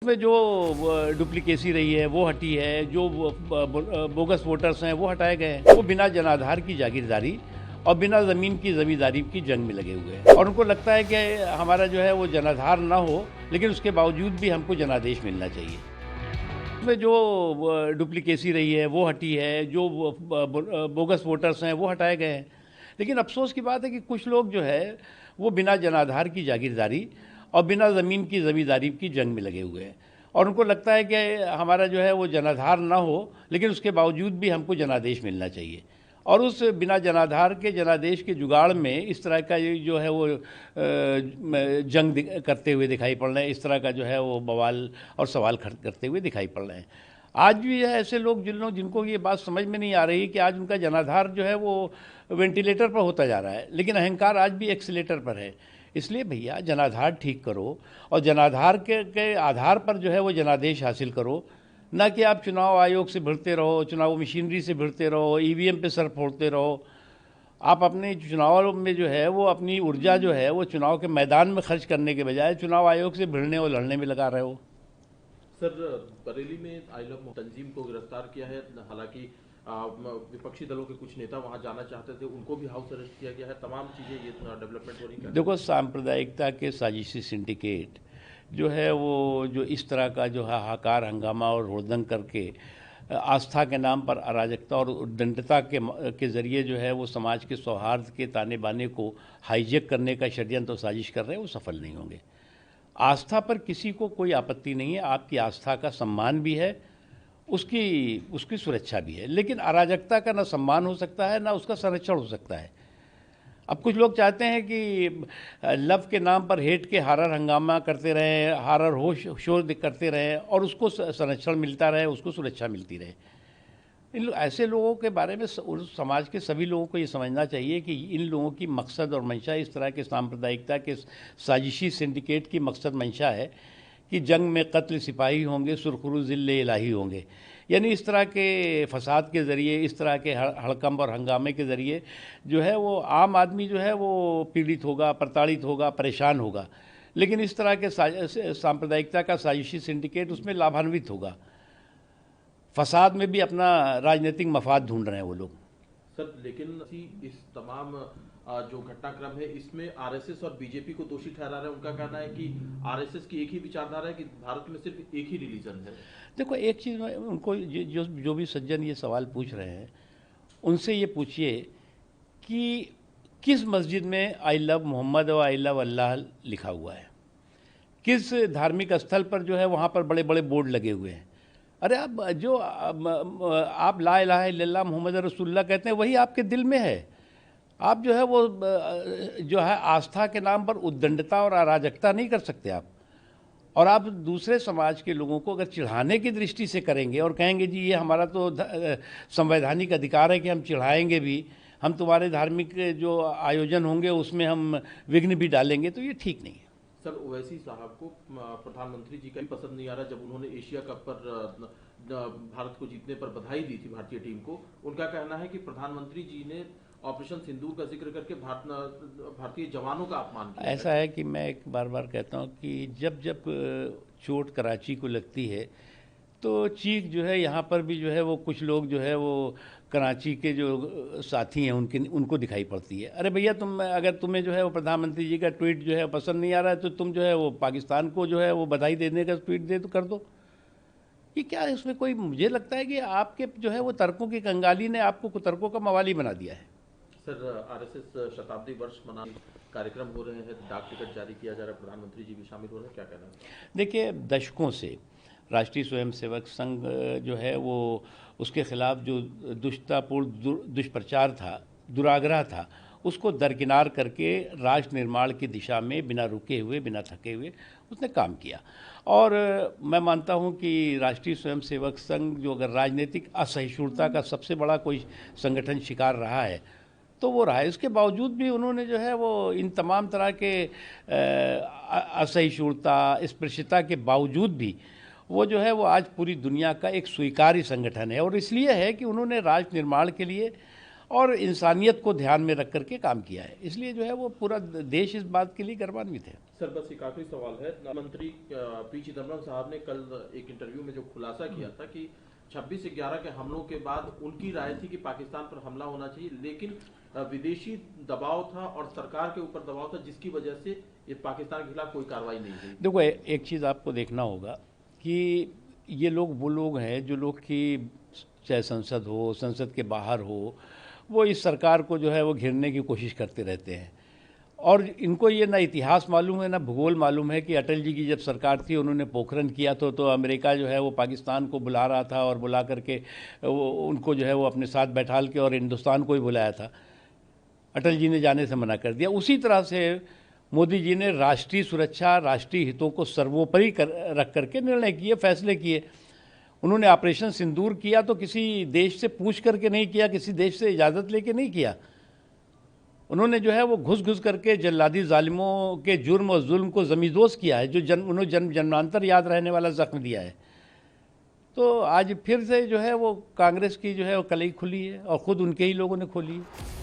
में जो डुप्लीकेसी रही है वो हटी है, जो बोगस वोटर्स हैं वो हटाए गए हैं। वो बिना जनाधार की जागीरदारी और बिना ज़मीन की ज़मींदारी की जंग में लगे हुए हैं और उनको लगता है कि हमारा जो है वो जनाधार ना हो, लेकिन उसके बावजूद भी हमको जनादेश मिलना चाहिए। उसमें जो डुप्लीकेसी रही है वो हटी है, जो बोगस वोटर्स हैं वो हटाए गए हैं। लेकिन अफसोस की बात है कि कुछ लोग जो है वो बिना जनाधार की जागीरदारी और बिना ज़मीन की ज़मींदारी की जंग में लगे हुए हैं और उनको लगता है कि हमारा जो है वो जनाधार ना हो, लेकिन उसके बावजूद भी हमको जनादेश मिलना चाहिए। और उस बिना जनाधार के जनादेश के जुगाड़ में इस तरह का ये जो है वो जंग करते हुए दिखाई पड़ रहे हैं, इस तरह का जो है वो बवाल और सवाल करते हुए दिखाई पड़ रहे हैं। आज भी है ऐसे लोग जिनको ये बात समझ में नहीं आ रही कि आज उनका जनाधार जो है वो वेंटिलेटर पर होता जा रहा है, लेकिन अहंकार आज भी एक्सीलेटर पर है। इसलिए भैया जनाधार ठीक करो और जनाधार के आधार पर जो है वो जनादेश हासिल करो, ना कि आप चुनाव आयोग से भिड़ते रहो, चुनाव मशीनरी से भिड़ते रहो, ईवीएम पे सर फोड़ते रहो। आप अपने चुनाव में जो है वो अपनी ऊर्जा जो है वो चुनाव के मैदान में खर्च करने के बजाय चुनाव आयोग से भिड़ने और लड़ने में लगा रहे हो। सर, बरेली में आई लव तंजीम को गिरफ्तार किया है। हालांकि विपक्षी दलों के कुछ नेता वहां जाना चाहते थे, उनको भी हाउस अरेस्ट किया गया है। तमाम चीजें ये डेवलपमेंट हो रही है। देखो, सांप्रदायिकता के साजिशी सिंडिकेट जो है वो जो इस तरह का जो हाहाकार हंगामा और हुड़दंग करके आस्था के नाम पर अराजकता और उद्दंडता के ज़रिए जो है वो समाज के सौहार्द के ताने बाने को हाईजैक करने का षड्यंत्र और साजिश कर रहे हैं, वो सफल नहीं होंगे। आस्था पर किसी को कोई आपत्ति नहीं है, आपकी आस्था का सम्मान भी है, उसकी उसकी सुरक्षा भी है, लेकिन अराजकता का ना सम्मान हो सकता है ना उसका संरक्षण हो सकता है। अब कुछ लोग चाहते हैं कि लव के नाम पर हेट के हारर हंगामा करते रहें, हारर शोर करते रहें और उसको संरक्षण मिलता रहे, उसको सुरक्षा मिलती रहे। ऐसे लोगों के बारे में समाज के सभी लोगों को ये समझना चाहिए कि इन लोगों की मकसद और मंशा इस तरह के सांप्रदायिकता के साजिशी सिंडिकेट की मकसद मंशा है कि जंग में कत्ल सिपाही होंगे, सुरखरू ज़िल्ले इलाही होंगे। यानी इस तरह के फसाद के ज़रिए, इस तरह के हड़कंप और हंगामे के ज़रिए जो है वो आम आदमी जो है वो पीड़ित होगा, प्रताड़ित होगा, परेशान होगा, लेकिन इस तरह के सांप्रदायिकता का साजिशी सिंडिकेट उसमें लाभान्वित होगा। फसाद में भी अपना राजनीतिक मफाद ढूंढ रहे हैं वो लोग। सर, लेकिन इस तमाम जो घटनाक्रम है इसमें आरएसएस और बीजेपी को दोषी ठहरा रहे हैं। उनका कहना है कि आरएसएस की एक ही विचारधारा है कि भारत में सिर्फ एक ही रिलीजन है। देखो, एक चीज़ में उनको जो भी सज्जन ये सवाल पूछ रहे हैं उनसे ये पूछिए कि किस मस्जिद में आई लव मोहम्मद और आई लव अल्लाह लिखा हुआ है, किस धार्मिक स्थल पर जो है वहाँ पर बड़े बड़े बोर्ड लगे हुए हैं। अरे आप ला इलाहा इल्लल्लाह मोहम्मद रसूलुल्लाह कहते हैं, वही आपके दिल में है। आप जो है वो जो है आस्था के नाम पर उद्दंडता और अराजकता नहीं कर सकते आप। और आप दूसरे समाज के लोगों को अगर चिढ़ाने की दृष्टि से करेंगे और कहेंगे जी ये हमारा तो संवैधानिक अधिकार है कि हम चिढ़ाएंगे भी, हम तुम्हारे धार्मिक जो आयोजन होंगे उसमें हम विघ्न भी डालेंगे, तो ये ठीक नहीं है। सर, ओवैसी साहब को प्रधानमंत्री जी का भी पसंद नहीं आ रहा। जब उन्होंने एशिया कप पर भारत को जीतने पर बधाई दी थी भारतीय टीम को, उनका कहना है कि प्रधानमंत्री जी ने ऑपरेशन सिंदूर का जिक्र करके भारतीय जवानों का अपमान किया। ऐसा है कि मैं एक बार बार कहता हूँ कि जब जब चोट कराची को लगती है तो चीख जो है यहाँ पर भी जो है वो कुछ लोग जो है वो कराची के जो साथी हैं उनको दिखाई पड़ती है। अरे भैया, अगर तुम्हें जो है वो प्रधानमंत्री जी का ट्वीट जो है पसंद नहीं आ रहा है तो तुम जो है वो पाकिस्तान को जो है वो बधाई देने का ट्वीट दे तो कर दो। ये क्या है इसमें कोई, मुझे लगता है कि आपके जो है वो तर्कों की कंगाली ने आपको कुतर्कों का मवाली बना दिया है। सर, आरएसएस शताब्दी वर्ष मनाने कार्यक्रम हो रहे हैं, डाक टिकट जारी किया जा रहा है, प्रधानमंत्री जी भी शामिल हो रहे हैं, क्या कहना है? देखिए, दशकों से राष्ट्रीय स्वयंसेवक संघ जो है वो उसके खिलाफ जो दुष्टतापूर्ण दुष्प्रचार था, दुराग्रह था, उसको दरकिनार करके राष्ट्र निर्माण की दिशा में बिना रुके हुए, बिना थके हुए उसने काम किया। और मैं मानता हूं कि राष्ट्रीय स्वयंसेवक संघ जो अगर राजनीतिक असहिष्णुता का सबसे बड़ा कोई संगठन शिकार रहा है तो वो रहा है। इसके बावजूद भी उन्होंने जो है वो इन तमाम तरह के असहिष्णुता, स्पृश्यता के बावजूद भी वो जो है वो आज पूरी दुनिया का एक स्वीकार्य संगठन है। और इसलिए है कि उन्होंने राष्ट्र निर्माण के लिए और इंसानियत को ध्यान में रख करके काम किया है। इसलिए जो है वो पूरा देश इस बात के लिए गर्वान्वित है। सर बस एक आखिरी सवाल है। मंत्री पी चिदम्बरम साहब ने कल एक इंटरव्यू में जो खुलासा किया था कि 26/11 के हमलों के बाद उनकी राय थी कि पाकिस्तान पर हमला होना चाहिए, लेकिन विदेशी दबाव था और सरकार के ऊपर दबाव था, जिसकी वजह से ये पाकिस्तान के खिलाफ कोई कार्रवाई नहीं हुई। देखो एक चीज़ आपको देखना होगा कि ये लोग वो लोग हैं जो लोग कि चाहे संसद हो, संसद के बाहर हो, वो इस सरकार को जो है वो घिरने की कोशिश करते रहते हैं। और इनको ये ना इतिहास मालूम है ना भूगोल मालूम है कि अटल जी की जब सरकार थी उन्होंने पोखरण किया तो अमेरिका जो है वो पाकिस्तान को बुला रहा था और बुला करके वो उनको जो है वो अपने साथ बैठाल के और हिंदुस्तान को ही बुलाया था। अटल जी ने जाने से मना कर दिया। उसी तरह से मोदी जी ने राष्ट्रीय सुरक्षा, राष्ट्रीय हितों को सर्वोपरि रख करके निर्णय किए, फैसले किए। उन्होंने ऑपरेशन सिंदूर किया तो किसी देश से पूछ करके नहीं किया, किसी देश से इजाज़त लेके नहीं किया। उन्होंने जो है वो घुस घुस करके जल्लादी जालिमों के जुर्म और जुल्म को ज़मींदोज़ किया है, जो उन्होंने जन्मांतर याद रहने वाला ज़ख्म दिया है। तो आज फिर से जो है वो कांग्रेस की जो है वो कलई खुली है और ख़ुद उनके ही लोगों ने खोली है।